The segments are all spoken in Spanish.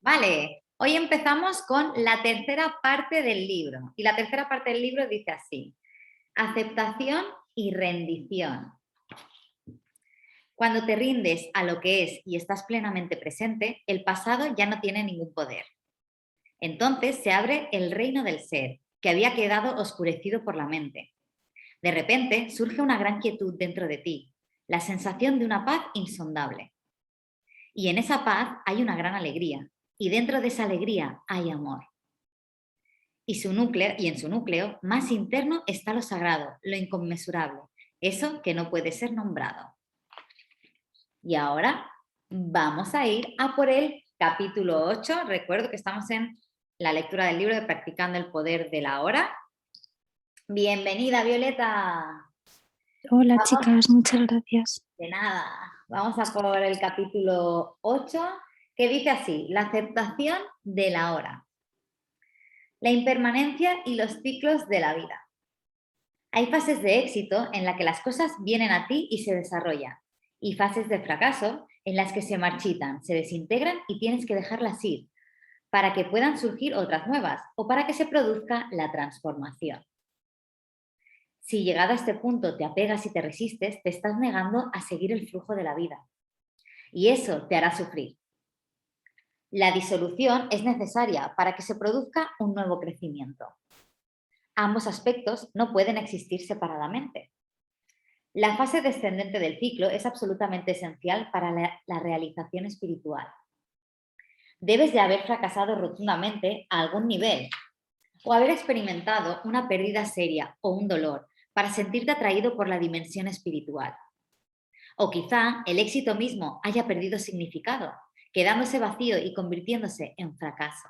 Vale, hoy empezamos con la tercera parte del libro. Y la tercera parte del libro dice así: aceptación y rendición. Cuando te rindes a lo que es y estás plenamente presente, el pasado ya no tiene ningún poder. Entonces se abre el reino del ser, que había quedado oscurecido por la mente. De repente surge una gran quietud dentro de ti, la sensación de una paz insondable. Y en esa paz hay una gran alegría, y dentro de esa alegría hay amor. Y en su núcleo más interno está lo sagrado, lo inconmensurable, eso que no puede ser nombrado. Y ahora vamos a ir a por el capítulo 8. Recuerdo que estamos en la lectura del libro de Practicando el Poder de la Hora. Bienvenida, Violeta. Hola Vamos, chicas, muchas gracias. de nada. Vamos a por el capítulo 8, que dice así: la aceptación de la hora, la impermanencia y los ciclos de la vida. Hay fases de éxito en las que las cosas vienen a ti y se desarrollan, y fases de fracaso en las que se marchitan, se desintegran y tienes que dejarlas ir para que puedan surgir otras nuevas o para que se produzca la transformación. Si llegado a este punto te apegas y te resistes, te estás negando a seguir el flujo de la vida y eso te hará sufrir. La disolución es necesaria para que se produzca un nuevo crecimiento. Ambos aspectos no pueden existir separadamente. La fase descendente del ciclo es absolutamente esencial para la realización espiritual. Debes de haber fracasado rotundamente a algún nivel o haber experimentado una pérdida seria o un dolor para sentirte atraído por la dimensión espiritual. O quizá el éxito mismo haya perdido significado, quedándose vacío y convirtiéndose en fracaso.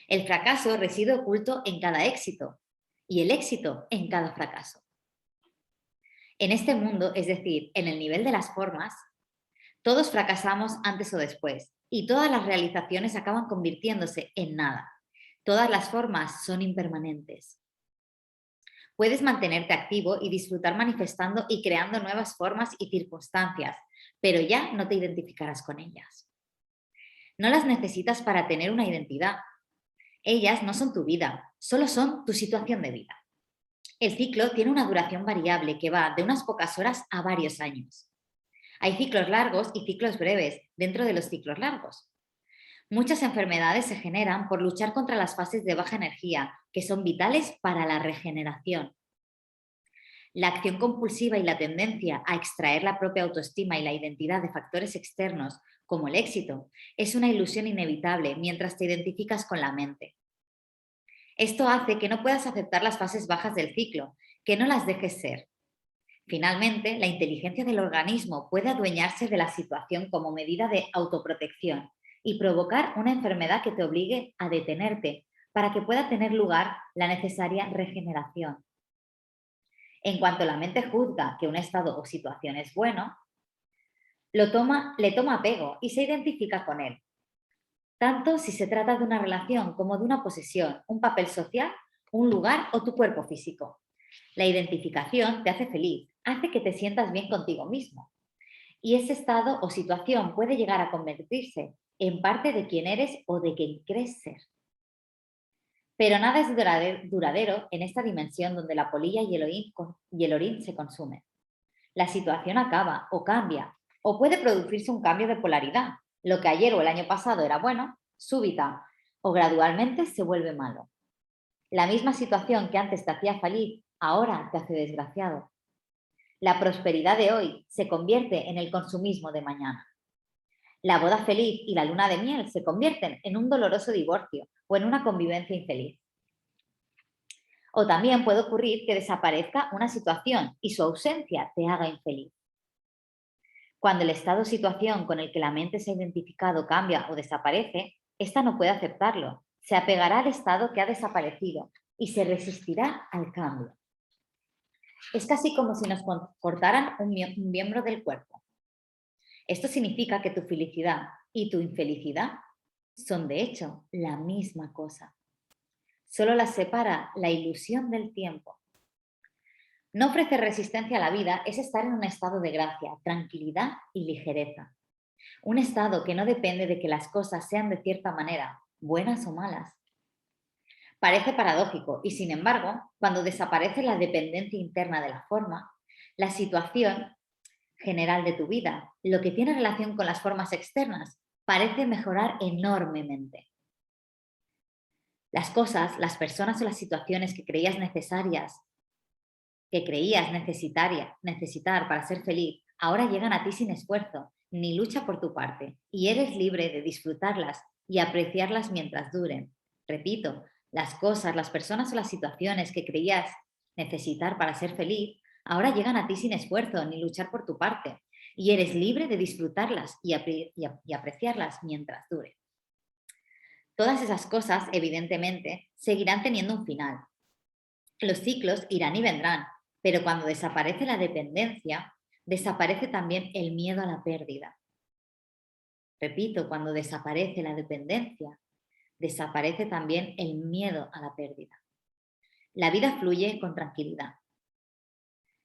El fracaso reside oculto en cada éxito y el éxito en cada fracaso. En este mundo, es decir, en el nivel de las formas, todos fracasamos antes o después y todas las realizaciones acaban convirtiéndose en nada. Todas las formas son impermanentes. Puedes mantenerte activo y disfrutar manifestando y creando nuevas formas y circunstancias, pero ya no te identificarás con ellas. No las necesitas para tener una identidad. Ellas no son tu vida, solo son tu situación de vida. El ciclo tiene una duración variable que va de unas pocas horas a varios años. Hay ciclos largos y ciclos breves dentro de los ciclos largos. Muchas enfermedades se generan por luchar contra las fases de baja energía, que son vitales para la regeneración. La acción compulsiva y la tendencia a extraer la propia autoestima y la identidad de factores externos, como el éxito, es una ilusión inevitable mientras te identificas con la mente. Esto hace que no puedas aceptar las fases bajas del ciclo, que no las dejes ser. Finalmente, la inteligencia del organismo puede adueñarse de la situación como medida de autoprotección y provocar una enfermedad que te obligue a detenerte para que pueda tener lugar la necesaria regeneración. En cuanto la mente juzga que un estado o situación es bueno, le toma apego y se identifica con él, tanto si se trata de una relación como de una posesión, un papel social, un lugar o tu cuerpo físico. La identificación te hace feliz, hace que te sientas bien contigo mismo. Y ese estado o situación puede llegar a convertirse en parte de quién eres o de quien crees ser. Pero nada es duradero en esta dimensión donde la polilla y el orín se consumen. La situación acaba o cambia, o puede producirse un cambio de polaridad. Lo que ayer o el año pasado era bueno, súbita o gradualmente se vuelve malo. La misma situación que antes te hacía feliz, ahora te hace desgraciado. La prosperidad de hoy se convierte en el consumismo de mañana. La boda feliz y la luna de miel se convierten en un doloroso divorcio o en una convivencia infeliz. O también puede ocurrir que desaparezca una situación y su ausencia te haga infeliz. Cuando el estado o situación con el que la mente se ha identificado cambia o desaparece, ésta no puede aceptarlo. Se apegará al estado que ha desaparecido y se resistirá al cambio. Es casi como si nos cortaran un miembro del cuerpo. Esto significa que tu felicidad y tu infelicidad son de hecho la misma cosa. Solo las separa la ilusión del tiempo. No ofrecer resistencia a la vida es estar en un estado de gracia, tranquilidad y ligereza. Un estado que no depende de que las cosas sean de cierta manera, buenas o malas. Parece paradójico y, sin embargo, cuando desaparece la dependencia interna de la forma, la situación general de tu vida, lo que tiene relación con las formas externas, parece mejorar enormemente. Las cosas, las personas o las situaciones que creías necesarias, que creías necesitar para ser feliz, ahora llegan a ti sin esfuerzo, ni lucha por tu parte, y eres libre de disfrutarlas y apreciarlas mientras duren. Repito, las cosas, las personas o las situaciones que creías necesitar para ser feliz, ahora llegan a ti sin esfuerzo ni luchar por tu parte, y eres libre de disfrutarlas y apreciarlas mientras duren. Todas esas cosas, evidentemente, seguirán teniendo un final. Los ciclos irán y vendrán, pero cuando desaparece la dependencia, desaparece también el miedo a la pérdida. Repito, cuando desaparece la dependencia, desaparece también el miedo a la pérdida. La vida fluye con tranquilidad.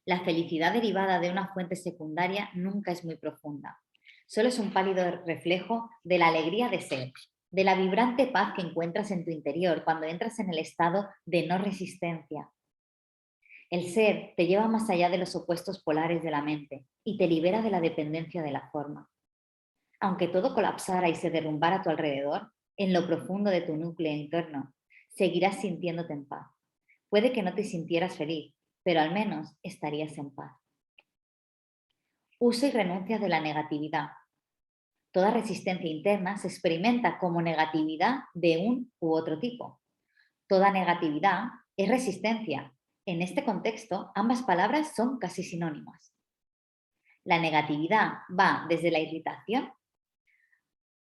La felicidad derivada de una fuente secundaria nunca es muy profunda. Solo es un pálido reflejo de la alegría de ser, de la vibrante paz que encuentras en tu interior cuando entras en el estado de no resistencia. El ser te lleva más allá de los opuestos polares de la mente y te libera de la dependencia de la forma. Aunque todo colapsara y se derrumbara a tu alrededor, en lo profundo de tu núcleo interno, seguirás sintiéndote en paz. Puede que no te sintieras feliz, pero al menos estarías en paz. Uso y renuncia de la negatividad. Toda resistencia interna se experimenta como negatividad de un u otro tipo. Toda negatividad es resistencia. En este contexto, ambas palabras son casi sinónimas. La negatividad va desde la irritación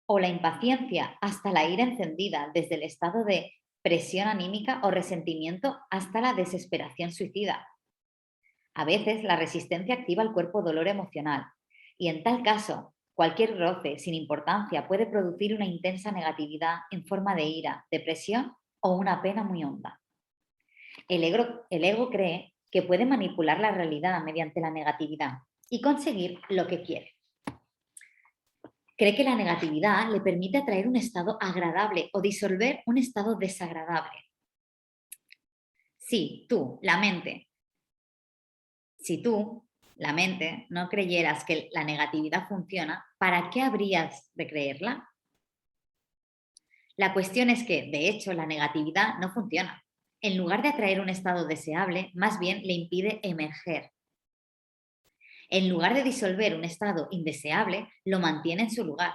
o la impaciencia hasta la ira encendida, desde el estado de presión anímica o resentimiento hasta la desesperación suicida. A veces la resistencia activa el cuerpo dolor emocional y en tal caso cualquier roce sin importancia puede producir una intensa negatividad en forma de ira, depresión o una pena muy honda. El ego cree que puede manipular la realidad mediante la negatividad y conseguir lo que quiere. Cree que la negatividad le permite atraer un estado agradable o disolver un estado desagradable. Si tú, la mente, no creyeras que la negatividad funciona, ¿para qué habrías de creerla? La cuestión es que, de hecho, la negatividad no funciona. En lugar de atraer un estado deseable, más bien le impide emerger. En lugar de disolver un estado indeseable, lo mantiene en su lugar.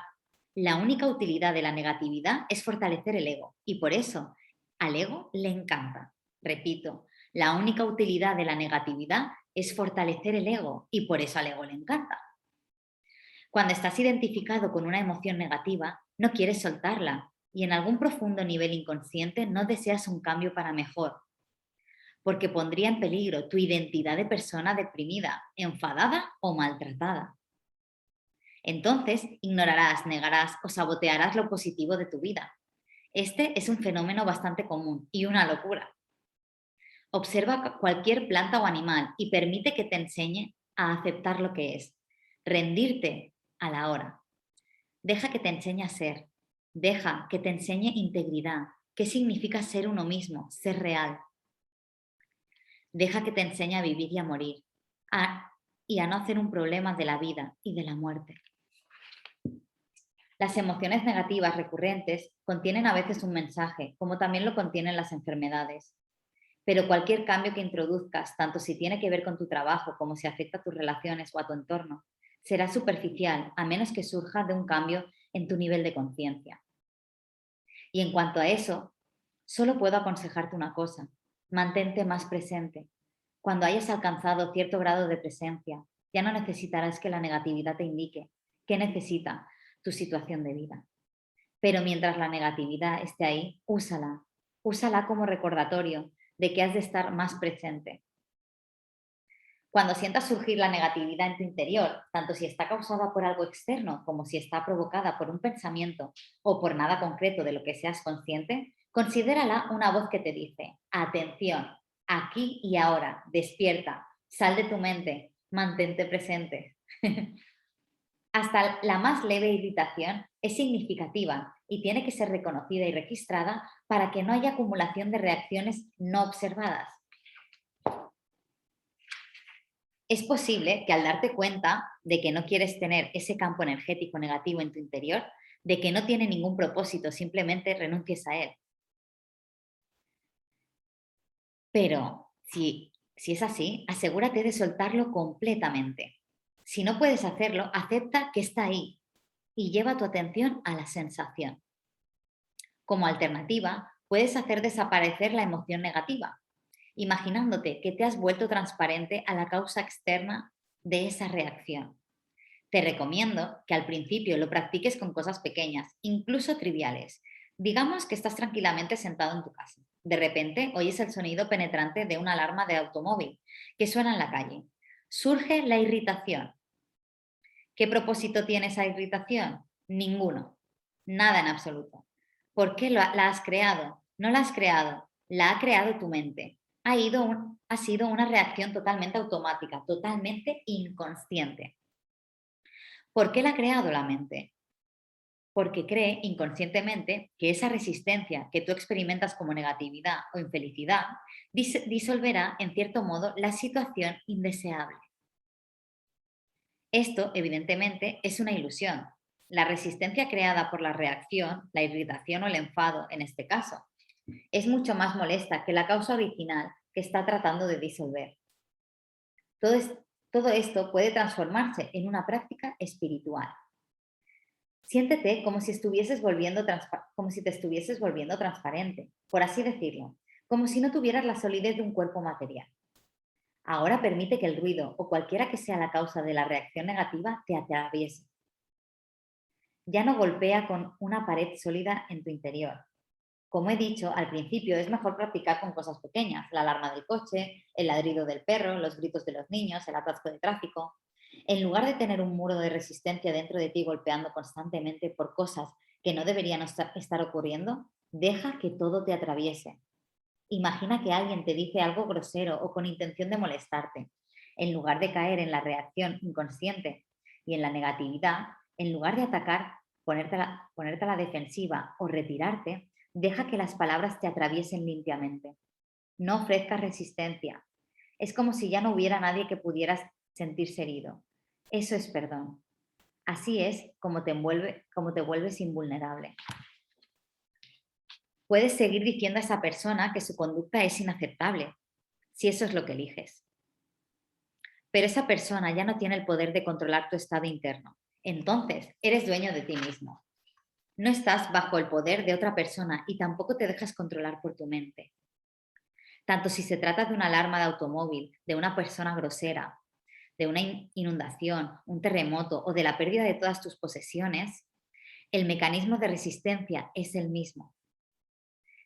La única utilidad de la negatividad es fortalecer el ego y por eso al ego le encanta. Repito, la única utilidad de la negatividad es fortalecer el ego y por eso al ego le encanta. Cuando estás identificado con una emoción negativa, no quieres soltarla y en algún profundo nivel inconsciente no deseas un cambio para mejor, porque pondría en peligro tu identidad de persona deprimida, enfadada o maltratada. Entonces, ignorarás, negarás o sabotearás lo positivo de tu vida. Este es un fenómeno bastante común y una locura. Observa cualquier planta o animal y permite que te enseñe a aceptar lo que es. Rendirte a la hora. Deja que te enseñe a ser. Deja que te enseñe integridad. ¿Qué significa ser uno mismo? Ser real. Deja que te enseñe a vivir y a morir. Y a no hacer un problema de la vida y de la muerte. Las emociones negativas recurrentes contienen a veces un mensaje, como también lo contienen las enfermedades. Pero cualquier cambio que introduzcas, tanto si tiene que ver con tu trabajo como si afecta a tus relaciones o a tu entorno, será superficial a menos que surja de un cambio en tu nivel de conciencia. Y en cuanto a eso, solo puedo aconsejarte una cosa: mantente más presente. Cuando hayas alcanzado cierto grado de presencia, ya no necesitarás que la negatividad te indique qué necesita tu situación de vida. Pero mientras la negatividad esté ahí, úsala como recordatorio de que has de estar más presente. Cuando sientas surgir la negatividad en tu interior, tanto si está causada por algo externo como si está provocada por un pensamiento o por nada concreto de lo que seas consciente, considérala una voz que te dice: atención, aquí y ahora, despierta, sal de tu mente, mantente presente. Hasta la más leve irritación es significativa y tiene que ser reconocida y registrada para que no haya acumulación de reacciones no observadas. Es posible que al darte cuenta de que no quieres tener ese campo energético negativo en tu interior, de que no tiene ningún propósito, simplemente renuncies a él. Pero si es así, asegúrate de soltarlo completamente. Si no puedes hacerlo, acepta que está ahí y lleva tu atención a la sensación. Como alternativa, puedes hacer desaparecer la emoción negativa, imaginándote que te has vuelto transparente a la causa externa de esa reacción. Te recomiendo que al principio lo practiques con cosas pequeñas, incluso triviales. Digamos que estás tranquilamente sentado en tu casa. De repente oyes el sonido penetrante de una alarma de automóvil que suena en la calle. Surge la irritación. ¿Qué propósito tiene esa irritación? Ninguno. Nada en absoluto. ¿Por qué la has creado? No la has creado, la ha creado tu mente. Ha sido una reacción totalmente automática, totalmente inconsciente. ¿Por qué la ha creado la mente? Porque cree inconscientemente que esa resistencia que tú experimentas como negatividad o infelicidad disolverá en cierto modo la situación indeseable. Esto, evidentemente, es una ilusión. La resistencia creada por la reacción, la irritación o el enfado, en este caso, es mucho más molesta que la causa original que está tratando de disolver. Todo esto puede transformarse en una práctica espiritual. Siéntete como si te estuvieses volviendo transparente, por así decirlo, como si no tuvieras la solidez de un cuerpo material. Ahora permite que el ruido o cualquiera que sea la causa de la reacción negativa te atraviese. Ya no golpea con una pared sólida en tu interior. Como he dicho, al principio es mejor practicar con cosas pequeñas, la alarma del coche, el ladrido del perro, los gritos de los niños, el atasco de tráfico. En lugar de tener un muro de resistencia dentro de ti golpeando constantemente por cosas que no deberían estar ocurriendo, deja que todo te atraviese. Imagina que alguien te dice algo grosero o con intención de molestarte. En lugar de caer en la reacción inconsciente y en la negatividad, en lugar de atacar, ponerte a la defensiva o retirarte, deja que las palabras te atraviesen limpiamente. No ofrezcas resistencia. Es como si ya no hubiera nadie que pudieras sentirse herido. Eso es perdón. Así es como te vuelves invulnerable. Puedes seguir diciendo a esa persona que su conducta es inaceptable, si eso es lo que eliges. Pero esa persona ya no tiene el poder de controlar tu estado interno. Entonces, eres dueño de ti mismo. No estás bajo el poder de otra persona y tampoco te dejas controlar por tu mente. Tanto si se trata de una alarma de automóvil, de una persona grosera, de una inundación, un terremoto o de la pérdida de todas tus posesiones, el mecanismo de resistencia es el mismo.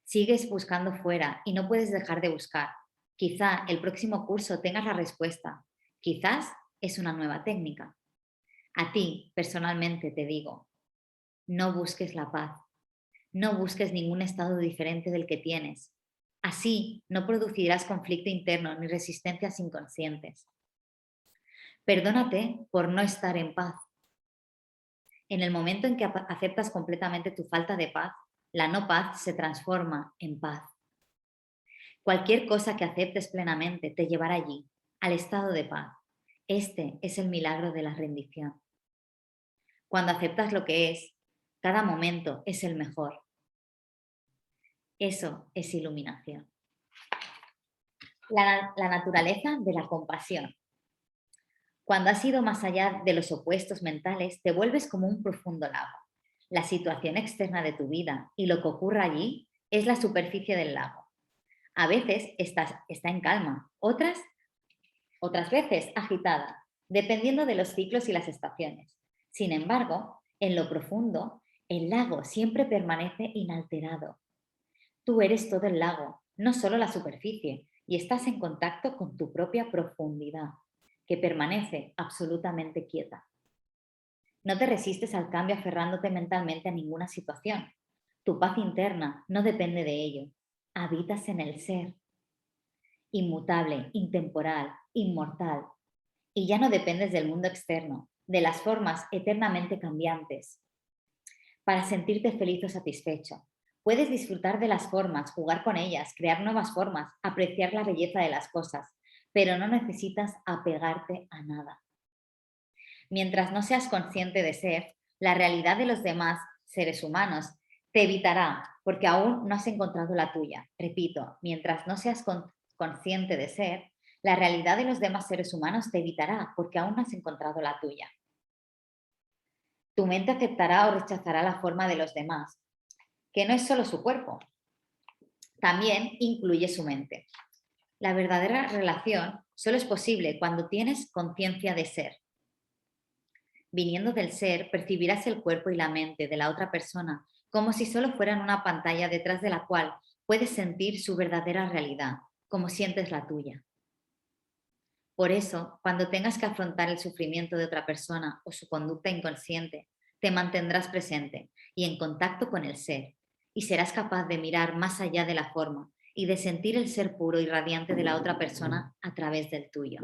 Sigues buscando fuera y no puedes dejar de buscar. Quizá el próximo curso tengas la respuesta. Quizás es una nueva técnica. A ti, personalmente, te digo, no busques la paz. No busques ningún estado diferente del que tienes. Así no producirás conflicto interno ni resistencias inconscientes. Perdónate por no estar en paz. En el momento en que aceptas completamente tu falta de paz, la no paz se transforma en paz. Cualquier cosa que aceptes plenamente te llevará allí, al estado de paz. Este es el milagro de la rendición. Cuando aceptas lo que es, cada momento es el mejor. Eso es iluminación. La naturaleza de la compasión. Cuando has ido más allá de los opuestos mentales, te vuelves como un profundo lago. La situación externa de tu vida y lo que ocurra allí es la superficie del lago. A veces está en calma, otras veces agitada, dependiendo de los ciclos y las estaciones. Sin embargo, en lo profundo, el lago siempre permanece inalterado. Tú eres todo el lago, no solo la superficie, y estás en contacto con tu propia profundidad, que permanece absolutamente quieta. No te resistes al cambio aferrándote mentalmente a ninguna situación. Tu paz interna no depende de ello. Habitas en el ser, inmutable, intemporal, inmortal, y ya no dependes del mundo externo. de las formas eternamente cambiantes para sentirte feliz o satisfecho. Puedes disfrutar de las formas, jugar con ellas, crear nuevas formas, apreciar la belleza de las cosas, pero no necesitas apegarte a nada. Mientras no seas consciente de ser, la realidad de los demás seres humanos te evitará porque aún no has encontrado la tuya. Repito, mientras no seas consciente de ser, la realidad de los demás seres humanos te evitará porque aún no has encontrado la tuya. Tu mente aceptará o rechazará la forma de los demás, que no es solo su cuerpo, también incluye su mente. La verdadera relación solo es posible cuando tienes conciencia de ser. Viniendo del ser, percibirás el cuerpo y la mente de la otra persona como si solo fueran una pantalla detrás de la cual puedes sentir su verdadera realidad, como sientes la tuya. Por eso, cuando tengas que afrontar el sufrimiento de otra persona o su conducta inconsciente, te mantendrás presente y en contacto con el ser, y serás capaz de mirar más allá de la forma y de sentir el ser puro y radiante de la otra persona a través del tuyo.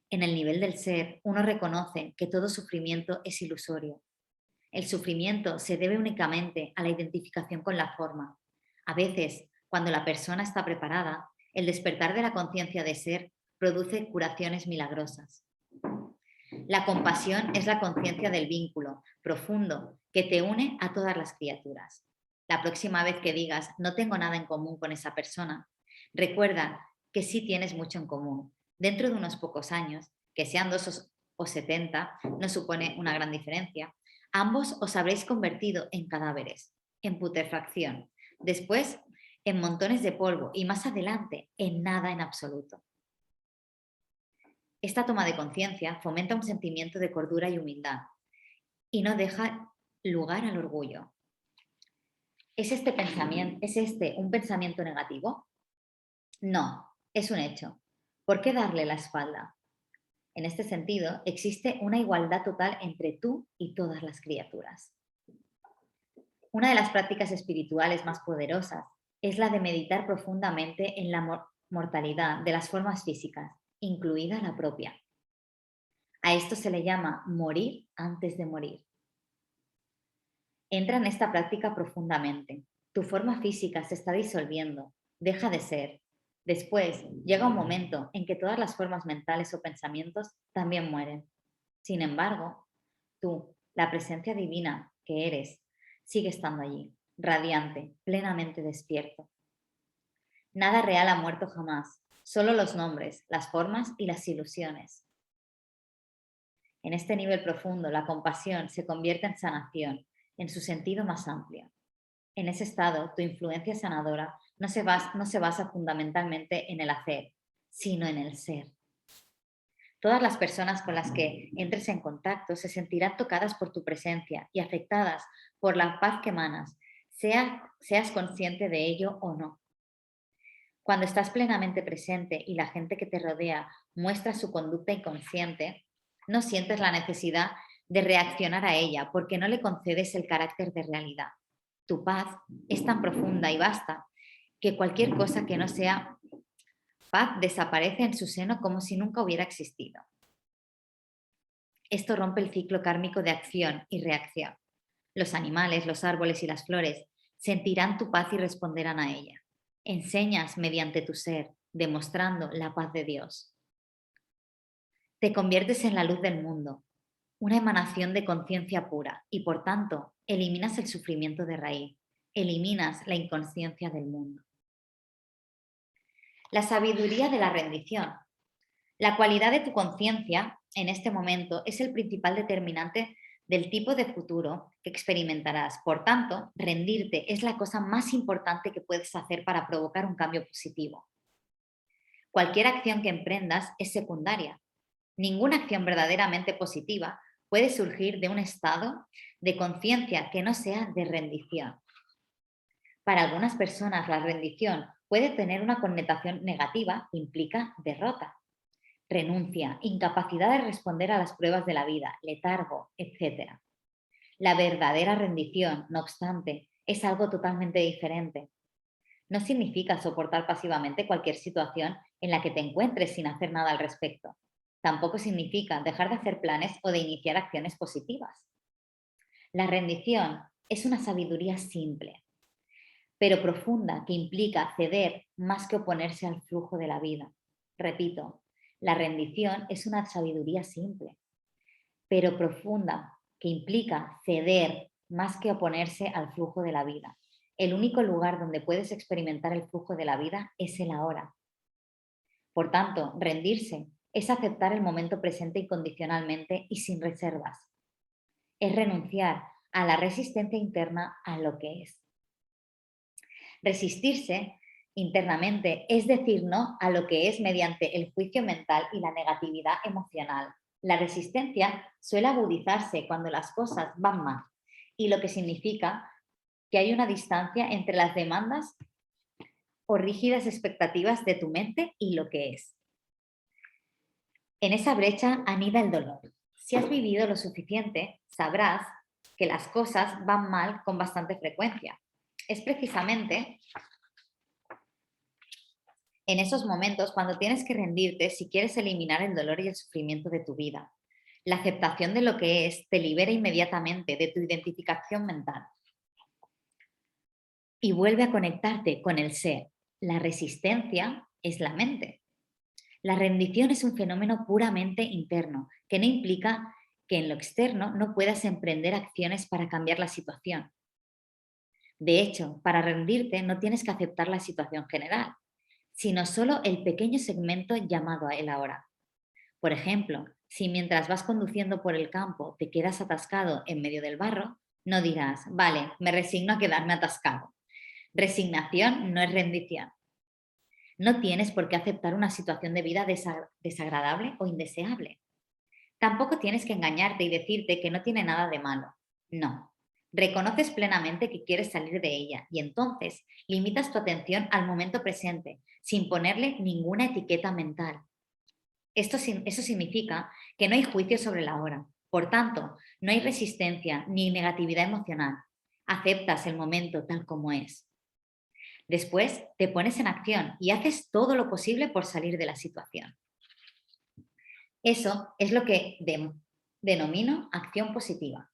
En el nivel del ser, uno reconoce que todo sufrimiento es ilusorio. El sufrimiento se debe únicamente a la identificación con la forma. A veces, cuando la persona está preparada, el despertar de la conciencia de ser produce curaciones milagrosas. La compasión es la conciencia del vínculo profundo que te une a todas las criaturas. La próxima vez que digas no tengo nada en común con esa persona, recuerda que sí tienes mucho en común. Dentro de unos pocos años, que sean 2 o 70, no supone una gran diferencia, ambos os habréis convertido en cadáveres, en putrefacción, después en montones de polvo y más adelante en nada en absoluto. Esta toma de conciencia fomenta un sentimiento de cordura y humildad y no deja lugar al orgullo. ¿Es este un pensamiento negativo? No, es un hecho. ¿Por qué darle la espalda? En este sentido, existe una igualdad total entre tú y todas las criaturas. Una de las prácticas espirituales más poderosas es la de meditar profundamente en la mortalidad de las formas físicas, incluida la propia. A esto se le llama morir antes de morir. Entra en esta práctica profundamente. Tu forma física se está disolviendo, deja de ser. Después llega un momento en que todas las formas mentales o pensamientos también mueren. Sin embargo, tú, la presencia divina que eres, sigue estando allí, radiante, plenamente despierto. Nada real ha muerto jamás, solo los nombres, las formas y las ilusiones. En este nivel profundo, la compasión se convierte en sanación, en su sentido más amplio. En ese estado, tu influencia sanadora no se basa fundamentalmente en el hacer, sino en el ser. Todas las personas con las que entres en contacto se sentirán tocadas por tu presencia y afectadas por la paz que emanas, seas consciente de ello o no. Cuando estás plenamente presente y la gente que te rodea muestra su conducta inconsciente, no sientes la necesidad de reaccionar a ella porque no le concedes el carácter de realidad. Tu paz es tan profunda y vasta que cualquier cosa que no sea paz desaparece en su seno como si nunca hubiera existido. Esto rompe el ciclo kármico de acción y reacción. Los animales, los árboles y las flores sentirán tu paz y responderán a ella. Enseñas mediante tu ser, demostrando la paz de Dios. Te conviertes en la luz del mundo, una emanación de conciencia pura y por tanto eliminas el sufrimiento de raíz, eliminas la inconsciencia del mundo. La sabiduría de la rendición. La cualidad de tu conciencia en este momento es el principal determinante del tipo de futuro que experimentarás. Por tanto, rendirte es la cosa más importante que puedes hacer para provocar un cambio positivo. Cualquier acción que emprendas es secundaria. Ninguna acción verdaderamente positiva puede surgir de un estado de conciencia que no sea de rendición. Para algunas personas la rendición puede tener una connotación negativa, implica derrota, renuncia, incapacidad de responder a las pruebas de la vida, letargo, etc. La verdadera rendición, no obstante, es algo totalmente diferente. No significa soportar pasivamente cualquier situación en la que te encuentres sin hacer nada al respecto. Tampoco significa dejar de hacer planes o de iniciar acciones positivas. La rendición es una sabiduría simple, pero profunda, que implica ceder más que oponerse al flujo de la vida. Repito, la rendición es una sabiduría simple, pero profunda, que implica ceder más que oponerse al flujo de la vida. El único lugar donde puedes experimentar el flujo de la vida es el ahora. Por tanto, rendirse es aceptar el momento presente incondicionalmente y sin reservas. Es renunciar a la resistencia interna a lo que es. Resistirse internamente es decir no a lo que es mediante el juicio mental y la negatividad emocional. La resistencia suele agudizarse cuando las cosas van mal, y lo que significa que hay una distancia entre las demandas o rígidas expectativas de tu mente y lo que es. En esa brecha anida el dolor. Si has vivido lo suficiente, sabrás que las cosas van mal con bastante frecuencia. Es precisamente en esos momentos cuando tienes que rendirte si quieres eliminar el dolor y el sufrimiento de tu vida. La aceptación de lo que es te libera inmediatamente de tu identificación mental y vuelve a conectarte con el ser. La resistencia es la mente. La rendición es un fenómeno puramente interno, que no implica que en lo externo no puedas emprender acciones para cambiar la situación. De hecho, para rendirte no tienes que aceptar la situación general, sino solo el pequeño segmento llamado el ahora. Por ejemplo, si mientras vas conduciendo por el campo te quedas atascado en medio del barro, no dirás, vale, me resigno a quedarme atascado. Resignación no es rendición. No tienes por qué aceptar una situación de vida desagradable o indeseable. Tampoco tienes que engañarte y decirte que no tiene nada de malo. No. Reconoces plenamente que quieres salir de ella y entonces limitas tu atención al momento presente, sin ponerle ninguna etiqueta mental. Eso significa que no hay juicio sobre la hora. Por tanto, no hay resistencia ni negatividad emocional. Aceptas el momento tal como es. Después te pones en acción y haces todo lo posible por salir de la situación. Eso es lo que denomino acción positiva.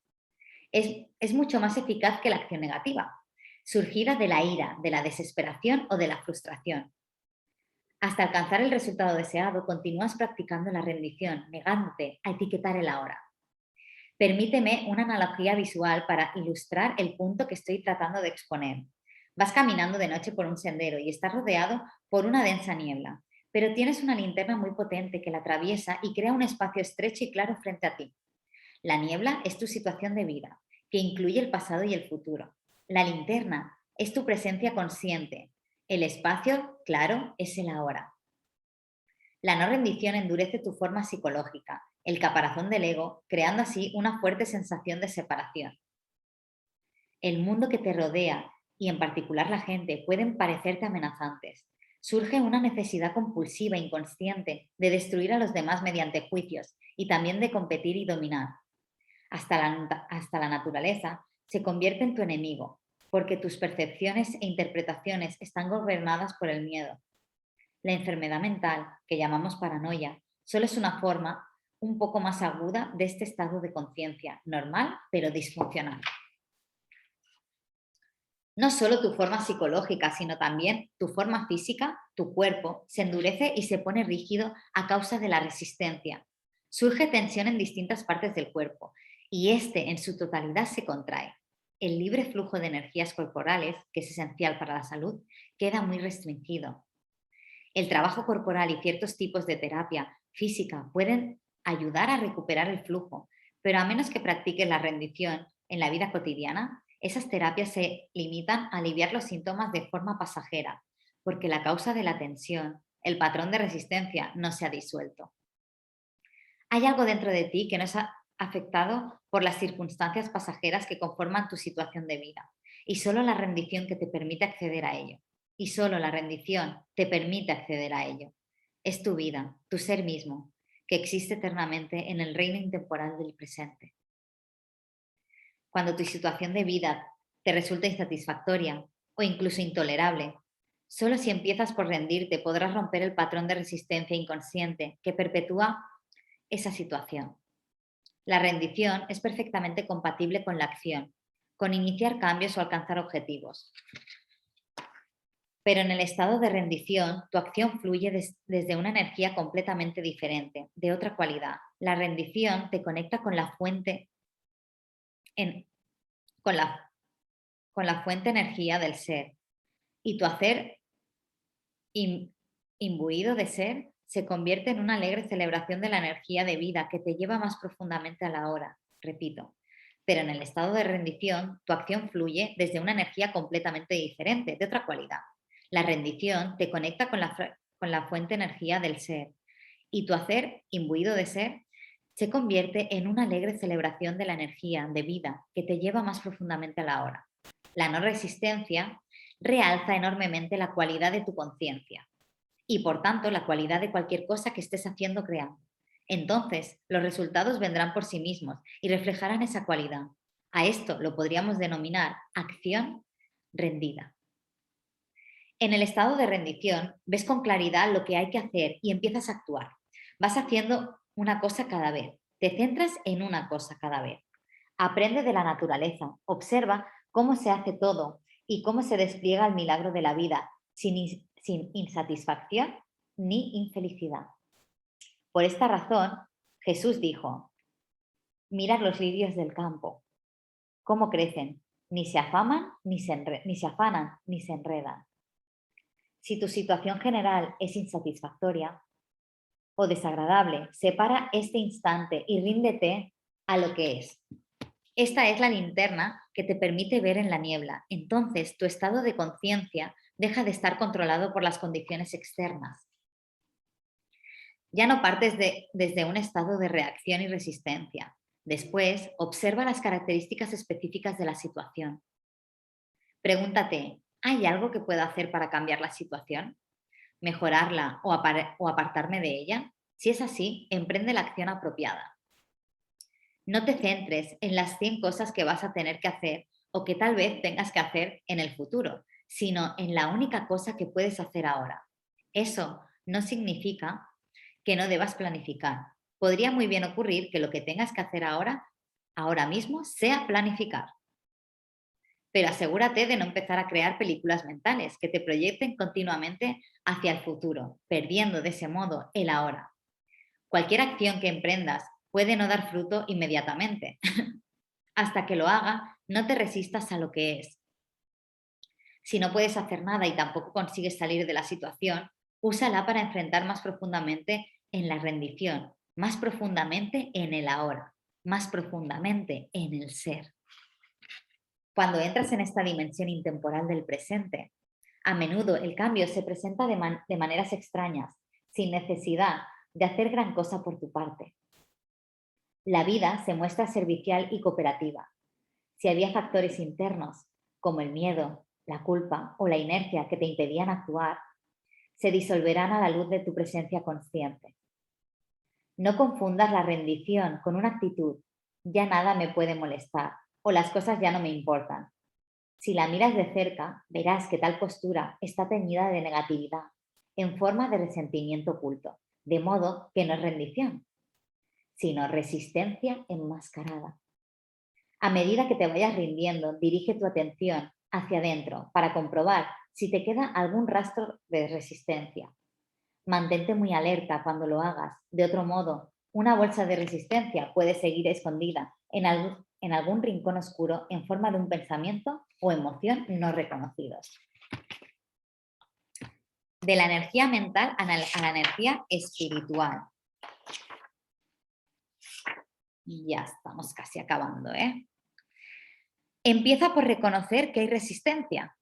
Es mucho más eficaz que la acción negativa, surgida de la ira, de la desesperación o de la frustración. Hasta alcanzar el resultado deseado, continúas practicando la rendición, negándote a etiquetar el ahora. Permíteme una analogía visual para ilustrar el punto que estoy tratando de exponer. Vas caminando de noche por un sendero y estás rodeado por una densa niebla, pero tienes una linterna muy potente que la atraviesa y crea un espacio estrecho y claro frente a ti. La niebla es tu situación de vida, que incluye el pasado y el futuro. La linterna es tu presencia consciente. El espacio, claro, es el ahora. La no rendición endurece tu forma psicológica, el caparazón del ego, creando así una fuerte sensación de separación. El mundo que te rodea, y en particular la gente, pueden parecerte amenazantes. Surge una necesidad compulsiva e inconsciente de destruir a los demás mediante juicios y también de competir y dominar. Hasta la naturaleza se convierte en tu enemigo, porque tus percepciones e interpretaciones están gobernadas por el miedo. La enfermedad mental, que llamamos paranoia, solo es una forma un poco más aguda de este estado de conciencia, normal pero disfuncional. No solo tu forma psicológica, sino también tu forma física, tu cuerpo, se endurece y se pone rígido a causa de la resistencia. Surge tensión en distintas partes del cuerpo y este en su totalidad se contrae. El libre flujo de energías corporales, que es esencial para la salud, queda muy restringido. El trabajo corporal y ciertos tipos de terapia física pueden ayudar a recuperar el flujo, pero a menos que practiques la rendición en la vida cotidiana, esas terapias se limitan a aliviar los síntomas de forma pasajera, porque la causa de la tensión, el patrón de resistencia, no se ha disuelto. Hay algo dentro de ti que no es afectado por las circunstancias pasajeras que conforman tu situación de vida, y solo la rendición que te permite acceder a ello. Y solo la rendición te permite acceder a ello. Es tu vida, tu ser mismo, que existe eternamente en el reino intemporal del presente. Cuando tu situación de vida te resulta insatisfactoria o incluso intolerable, solo si empiezas por rendirte podrás romper el patrón de resistencia inconsciente que perpetúa esa situación. La rendición es perfectamente compatible con la acción, con iniciar cambios o alcanzar objetivos. Pero en el estado de rendición, tu acción fluye desde una energía completamente diferente, de otra cualidad. La rendición te conecta con la fuente, con la fuente energía del ser, y tu hacer imbuido de ser se convierte en una alegre celebración de la energía de vida que te lleva más profundamente a la hora. Repito, pero en el estado de rendición, tu acción fluye desde una energía completamente diferente, de otra cualidad. La rendición te conecta con la fuente energía del ser, y tu hacer imbuido de ser se convierte en una alegre celebración de la energía de vida que te lleva más profundamente a la hora. La no resistencia realza enormemente la cualidad de tu conciencia y, por tanto, la cualidad de cualquier cosa que estés haciendo o creando. Entonces, los resultados vendrán por sí mismos y reflejarán esa cualidad. A esto lo podríamos denominar acción rendida. En el estado de rendición, ves con claridad lo que hay que hacer y empiezas a actuar. Vas haciendo una cosa cada vez. Te centras en una cosa cada vez. Aprende de la naturaleza. Observa cómo se hace todo y cómo se despliega el milagro de la vida sin insatisfacción ni infelicidad. Por esta razón, Jesús dijo: mirad los lirios del campo, cómo crecen, ni se afaman, ni se afanan, ni se enredan. Si tu situación general es insatisfactoria o desagradable, separa este instante y ríndete a lo que es. Esta es la linterna que te permite ver en la niebla. Entonces, tu estado de conciencia deja de estar controlado por las condiciones externas. Ya no partes desde un estado de reacción y resistencia. Después, observa las características específicas de la situación. Pregúntate, ¿hay algo que pueda hacer para cambiar la situación? ¿Mejorarla o apartarme de ella? Si es así, emprende la acción apropiada. No te centres en las 100 cosas que vas a tener que hacer o que tal vez tengas que hacer en el futuro, sino en la única cosa que puedes hacer ahora. Eso no significa que no debas planificar. Podría muy bien ocurrir que lo que tengas que hacer ahora mismo, sea planificar. Pero asegúrate de no empezar a crear películas mentales que te proyecten continuamente hacia el futuro, perdiendo de ese modo el ahora. Cualquier acción que emprendas puede no dar fruto inmediatamente. Hasta que lo haga, no te resistas a lo que es. Si no puedes hacer nada y tampoco consigues salir de la situación, úsala para enfrentar más profundamente en la rendición, más profundamente en el ahora, más profundamente en el ser. Cuando entras en esta dimensión intemporal del presente, a menudo el cambio se presenta de maneras extrañas, sin necesidad de hacer gran cosa por tu parte. La vida se muestra servicial y cooperativa. Si había factores internos, como el miedo, la culpa o la inercia que te impedían actuar, se disolverán a la luz de tu presencia consciente. No confundas la rendición con una actitud, ya nada me puede molestar o las cosas ya no me importan. Si la miras de cerca, verás que tal postura está teñida de negatividad, en forma de resentimiento oculto, de modo que no es rendición, sino resistencia enmascarada. A medida que te vayas rindiendo, dirige tu atención hacia adentro para comprobar si te queda algún rastro de resistencia. Mantente muy alerta cuando lo hagas. De otro modo, una bolsa de resistencia puede seguir escondida en algún rincón oscuro en forma de un pensamiento o emoción no reconocidos. De la energía mental a la energía espiritual. Y ya estamos casi acabando, ¿eh? Empieza por reconocer que hay resistencia.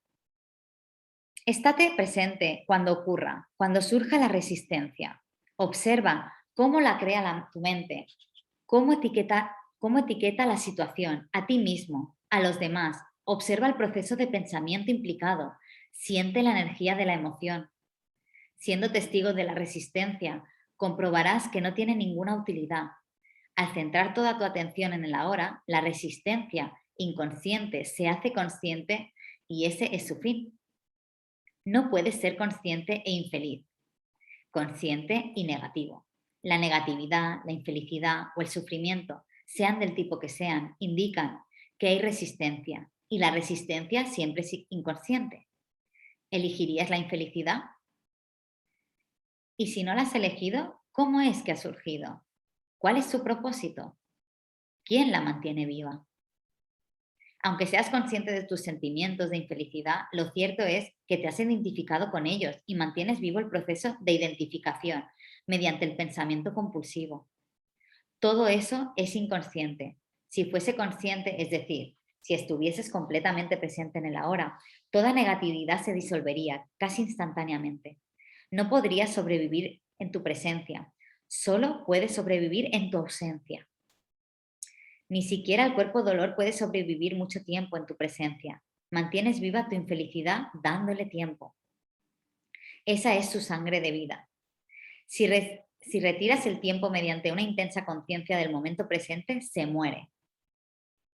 Estate presente cuando ocurra, cuando surja la resistencia. Observa cómo la crea tu mente, cómo etiqueta la situación, a ti mismo, a los demás. Observa el proceso de pensamiento implicado. Siente la energía de la emoción. Siendo testigo de la resistencia, comprobarás que no tiene ninguna utilidad. Al centrar toda tu atención en el ahora, la resistencia inconsciente se hace consciente y ese es su fin. No puedes ser consciente e infeliz, consciente y negativo. La negatividad, la infelicidad o el sufrimiento, sean del tipo que sean, indican que hay resistencia y la resistencia siempre es inconsciente. ¿Elegirías la infelicidad? Y si no la has elegido, ¿cómo es que ha surgido? ¿Cuál es su propósito? ¿Quién la mantiene viva? Aunque seas consciente de tus sentimientos de infelicidad, lo cierto es que te has identificado con ellos y mantienes vivo el proceso de identificación mediante el pensamiento compulsivo. Todo eso es inconsciente. Si fuese consciente, es decir, si estuvieses completamente presente en el ahora, toda negatividad se disolvería casi instantáneamente. No podrías sobrevivir en tu presencia, solo puedes sobrevivir en tu ausencia. Ni siquiera el cuerpo dolor puede sobrevivir mucho tiempo en tu presencia. Mantienes viva tu infelicidad dándole tiempo. Esa es su sangre de vida. Si retiras el tiempo mediante una intensa conciencia del momento presente, se muere.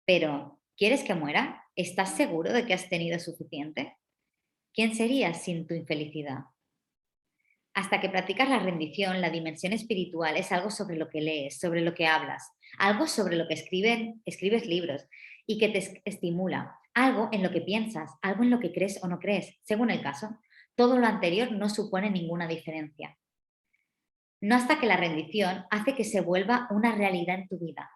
Pero, ¿quieres que muera? ¿Estás seguro de que has tenido suficiente? ¿Quién serías sin tu infelicidad? Hasta que practicas la rendición, la dimensión espiritual es algo sobre lo que lees, sobre lo que hablas, algo sobre lo que escribes libros y que te estimula, algo en lo que piensas, algo en lo que crees o no crees, según el caso. Todo lo anterior no supone ninguna diferencia. No hasta que la rendición hace que se vuelva una realidad en tu vida.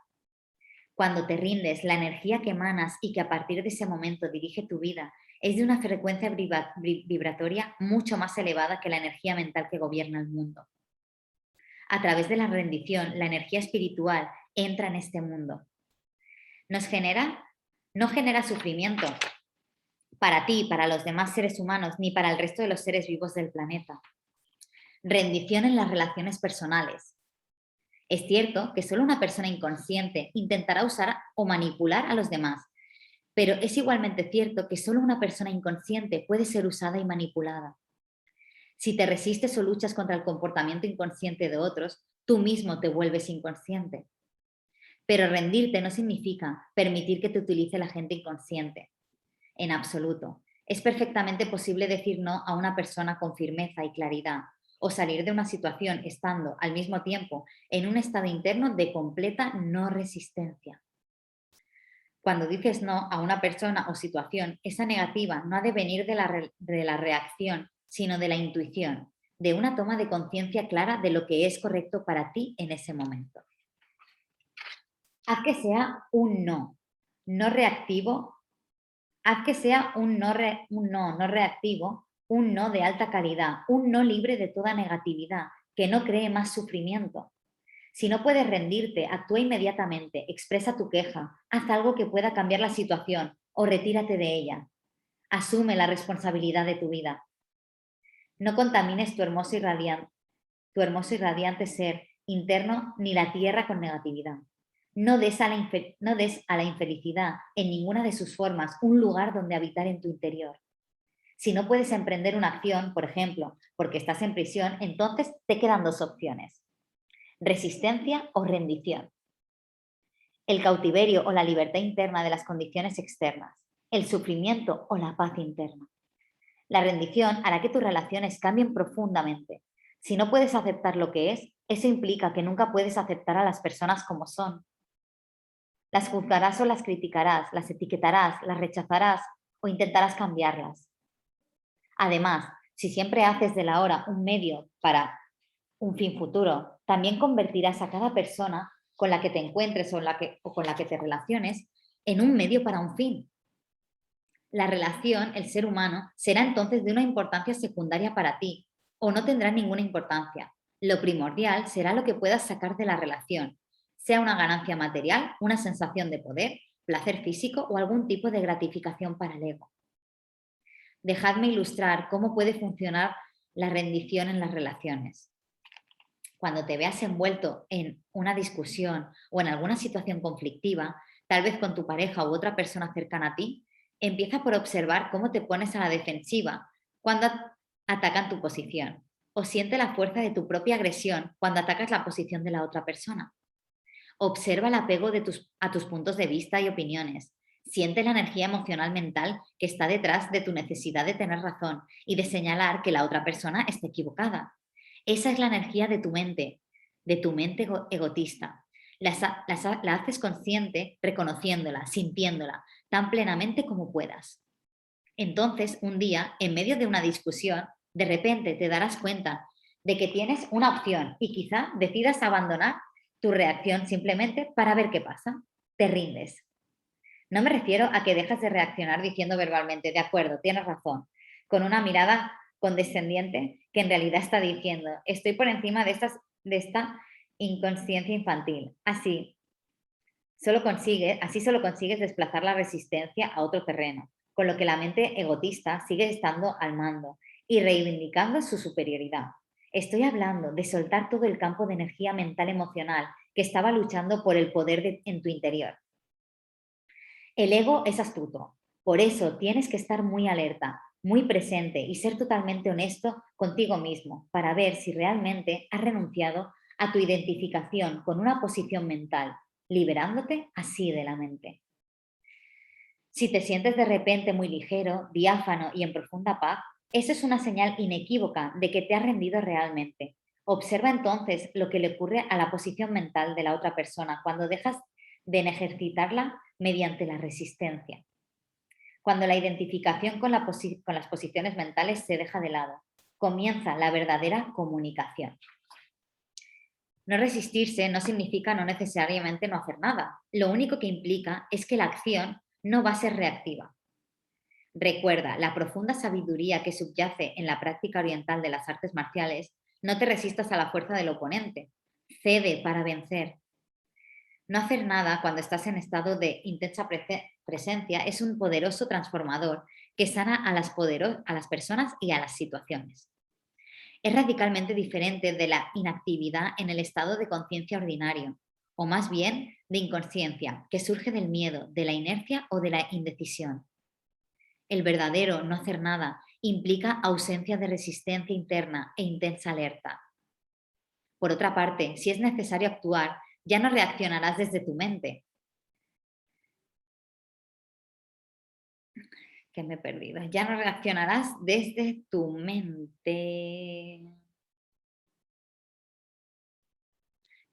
Cuando te rindes, la energía que emanas y que a partir de ese momento dirige tu vida es de una frecuencia vibratoria mucho más elevada que la energía mental que gobierna el mundo. A través de la rendición, la energía espiritual entra en este mundo. No genera sufrimiento para ti, para los demás seres humanos, ni para el resto de los seres vivos del planeta. Rendición en las relaciones personales. Es cierto que solo una persona inconsciente intentará usar o manipular a los demás, pero es igualmente cierto que solo una persona inconsciente puede ser usada y manipulada. Si te resistes o luchas contra el comportamiento inconsciente de otros, tú mismo te vuelves inconsciente. Pero rendirte no significa permitir que te utilice la gente inconsciente. En absoluto. Es perfectamente posible decir no a una persona con firmeza y claridad, o salir de una situación estando al mismo tiempo en un estado interno de completa no resistencia. Cuando dices no a una persona o situación, esa negativa no ha de venir de la reacción, sino de la intuición, de una toma de conciencia clara de lo que es correcto para ti en ese momento. Haz que sea un no reactivo. Haz que sea un no reactivo, un no de alta calidad, un no libre de toda negatividad, que no cree más sufrimiento. Si no puedes rendirte, actúa inmediatamente, expresa tu queja, haz algo que pueda cambiar la situación o retírate de ella. Asume la responsabilidad de tu vida. No contamines tu hermoso y radiante ser interno ni la tierra con negatividad. No des a la infelicidad en ninguna de sus formas un lugar donde habitar en tu interior. Si no puedes emprender una acción, por ejemplo, porque estás en prisión, entonces te quedan dos opciones: resistencia o rendición. El cautiverio o la libertad interna de las condiciones externas. El sufrimiento o la paz interna. La rendición hará que tus relaciones cambien profundamente. Si no puedes aceptar lo que es, eso implica que nunca puedes aceptar a las personas como son. Las juzgarás o las criticarás, las etiquetarás, las rechazarás o intentarás cambiarlas. Además, si siempre haces de la hora un medio para un fin futuro, también convertirás a cada persona con la que te encuentres o con la que te relaciones en un medio para un fin. La relación, el ser humano, será entonces de una importancia secundaria para ti o no tendrá ninguna importancia. Lo primordial será lo que puedas sacar de la relación, sea una ganancia material, una sensación de poder, placer físico o algún tipo de gratificación para el ego. Dejadme ilustrar cómo puede funcionar la rendición en las relaciones. Cuando te veas envuelto en una discusión o en alguna situación conflictiva, tal vez con tu pareja u otra persona cercana a ti, empieza por observar cómo te pones a la defensiva cuando atacan tu posición, o siente la fuerza de tu propia agresión cuando atacas la posición de la otra persona. Observa el apego a tus puntos de vista y opiniones. Siente la energía emocional mental que está detrás de tu necesidad de tener razón y de señalar que la otra persona está equivocada. Esa es la energía de tu mente, de tu mente egotista. La haces consciente reconociéndola, sintiéndola, tan plenamente como puedas. Entonces, un día, en medio de una discusión, de repente te darás cuenta de que tienes una opción y quizá decidas abandonar tu reacción simplemente para ver qué pasa. Te rindes. No me refiero a que dejas de reaccionar diciendo verbalmente, de acuerdo, tienes razón, con una mirada condescendiente que en realidad está diciendo, estoy por encima de esta inconsciencia infantil. Así solo consigues desplazar la resistencia a otro terreno, con lo que la mente egotista sigue estando al mando y reivindicando su superioridad. Estoy hablando de soltar todo el campo de energía mental emocional que estaba luchando por el poder en tu interior. El ego es astuto, por eso tienes que estar muy alerta, muy presente y ser totalmente honesto contigo mismo para ver si realmente has renunciado a tu identificación con una posición mental, liberándote así de la mente. Si te sientes de repente muy ligero, diáfano y en profunda paz, eso es una señal inequívoca de que te has rendido realmente. Observa entonces lo que le ocurre a la posición mental de la otra persona cuando dejas de ejercitarla mediante la resistencia. Cuando la identificación con las posiciones mentales se deja de lado, comienza la verdadera comunicación. No resistirse no significa no necesariamente no hacer nada. Lo único que implica es que la acción no va a ser reactiva. Recuerda la profunda sabiduría que subyace en la práctica oriental de las artes marciales. No te resistas a la fuerza del oponente. Cede para vencer. No hacer nada cuando estás en estado de intensa presencia es un poderoso transformador que sana a las personas y a las situaciones. Es radicalmente diferente de la inactividad en el estado de conciencia ordinario, o más bien de inconsciencia, que surge del miedo, de la inercia o de la indecisión. El verdadero no hacer nada implica ausencia de resistencia interna e intensa alerta. Por otra parte, si es necesario actuar, ya no reaccionarás desde tu mente. Que me he perdido. Ya no reaccionarás desde tu mente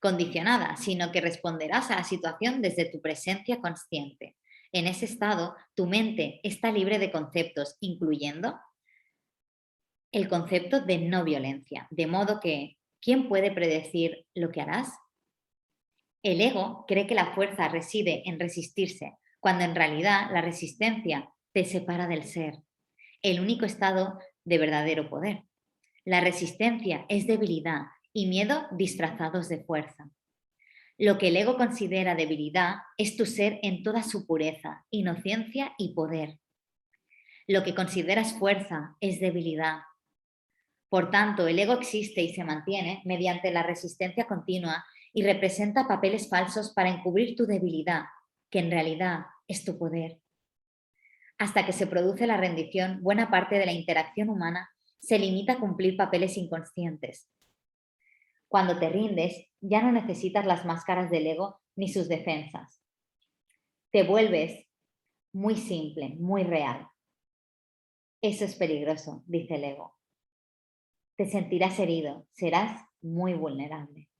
condicionada, sino que responderás a la situación desde tu presencia consciente. En ese estado, tu mente está libre de conceptos, incluyendo el concepto de no violencia, de modo que, ¿quién puede predecir lo que harás? El ego cree que la fuerza reside en resistirse, cuando en realidad la resistencia te separa del ser, el único estado de verdadero poder. La resistencia es debilidad y miedo disfrazados de fuerza. Lo que el ego considera debilidad es tu ser en toda su pureza, inocencia y poder. Lo que consideras fuerza es debilidad. Por tanto, el ego existe y se mantiene mediante la resistencia continua y representa papeles falsos para encubrir tu debilidad, que en realidad es tu poder. Hasta que se produce la rendición, buena parte de la interacción humana se limita a cumplir papeles inconscientes. Cuando te rindes, ya no necesitas las máscaras del ego ni sus defensas. Te vuelves muy simple, muy real. Eso es peligroso, dice el ego. Te sentirás herido, serás muy vulnerable.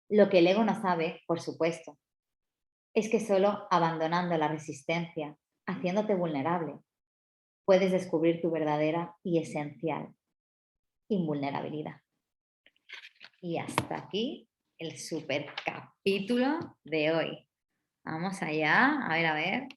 Lo que el ego no sabe, por supuesto, es que solo abandonando la resistencia, haciéndote vulnerable, puedes descubrir tu verdadera y esencial invulnerabilidad. Y hasta aquí el super capítulo de hoy. Vamos allá, a ver.